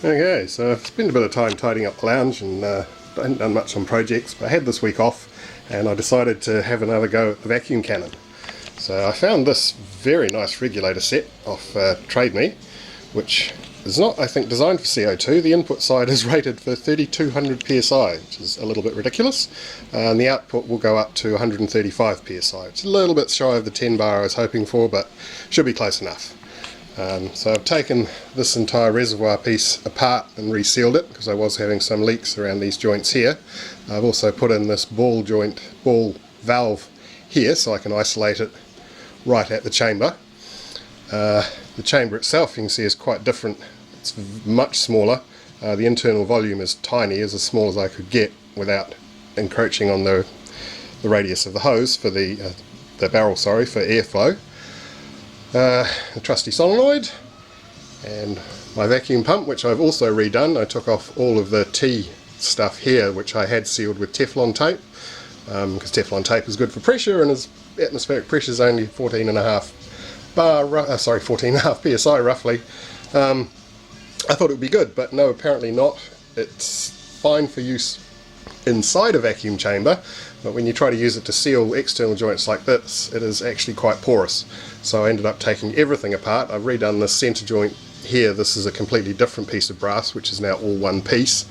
Okay, so I've spent a bit of time tidying up the lounge and I haven't done much on projects, but I had this week off and I decided to have another go at the vacuum cannon. So I found this very nice regulator set off Trade Me, which is not, I think, designed for CO2. The input side is rated for 3200 psi, which is a little bit ridiculous, and the output will go up to 135 psi. It's a little bit shy of the 10 bar I was hoping for, but should be close enough. So I've taken this entire reservoir piece apart and resealed it because I was having some leaks around these joints here. I've also put in this ball valve here so I can isolate it right at the chamber. The chamber itself, you can see, is quite different. It's much smaller. The internal volume is tiny, as small as I could get without encroaching on the radius of the hose for the barrel, for airflow. A trusty solenoid and my vacuum pump, which I've also redone. I took off all of the T stuff here, which I had sealed with Teflon tape, because Teflon tape is good for pressure, and its atmospheric pressure is only 14.5 psi roughly. I thought it would be good, but no, apparently not. It's fine for use inside a vacuum chamber, but when you try to use it to seal external joints like this, it is actually quite porous. So I ended up taking everything apart. I've redone the centre joint here. This is a completely different piece of brass, which is now all one piece.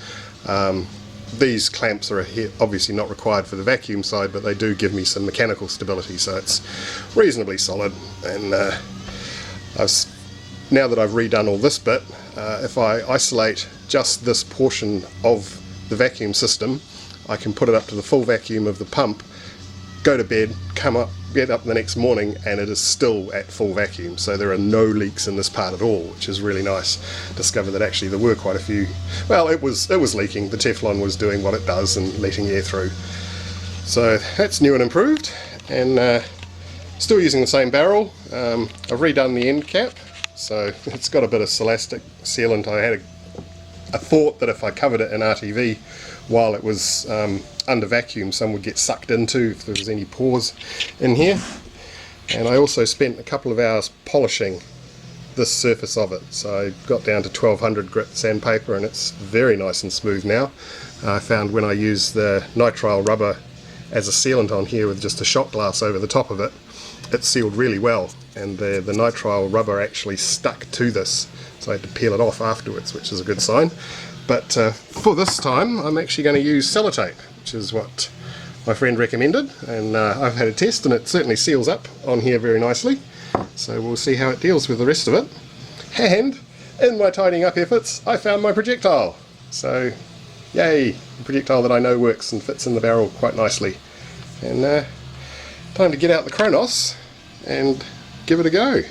These clamps are obviously not required for the vacuum side, but they do give me some mechanical stability, so it's reasonably solid. And now that I've redone all this bit, if I isolate just this portion of the vacuum system, I can put it up to the full vacuum of the pump, go to bed, get up the next morning, and it is still at full vacuum. So there are no leaks in this part at all, which is really nice. Discovered that actually there were quite a few. Well, it was leaking. The Teflon was doing what it does and letting air through. So that's new and improved, and still using the same barrel. I've redone the end cap, so it's got a bit of Celastic sealant. I had a thought that if I covered it in RTV while it was under vacuum, some would get sucked into if there was any pores in here. And I also spent a couple of hours polishing this surface of it, so I got down to 1200 grit sandpaper, and it's very nice and smooth now. I found when I used the nitrile rubber as a sealant on here with just a shot glass over the top of it, it sealed really well, and the nitrile rubber actually stuck to this, so I had to peel it off afterwards, which is a good sign. But for this time I'm actually going to use sellotape, which is what my friend recommended, and I've had a test and it certainly seals up on here very nicely, so we'll see how it deals with the rest of it. And in my tidying up efforts I found my projectile, so yay, a projectile that I know works and fits in the barrel quite nicely. And time to get out the Kronos and give it a go.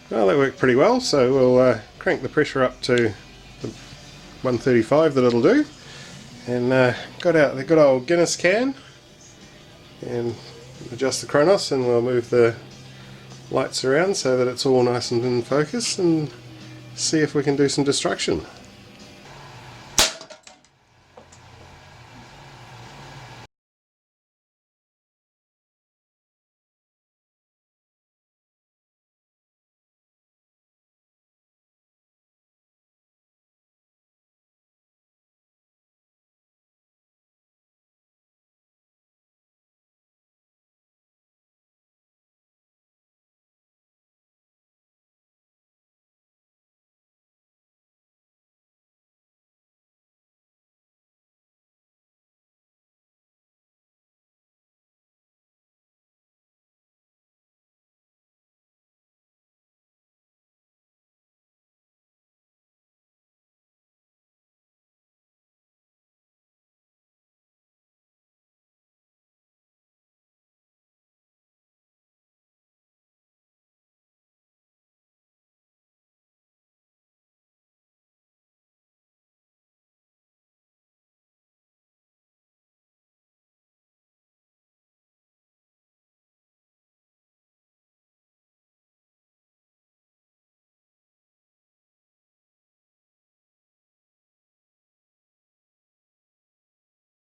Well, that worked pretty well, so we'll crank the pressure up to the 135 that it'll do, and got out the good old Guinness can and adjust the Kronos, and we'll move the lights around so that it's all nice and in focus, and see if we can do some destruction.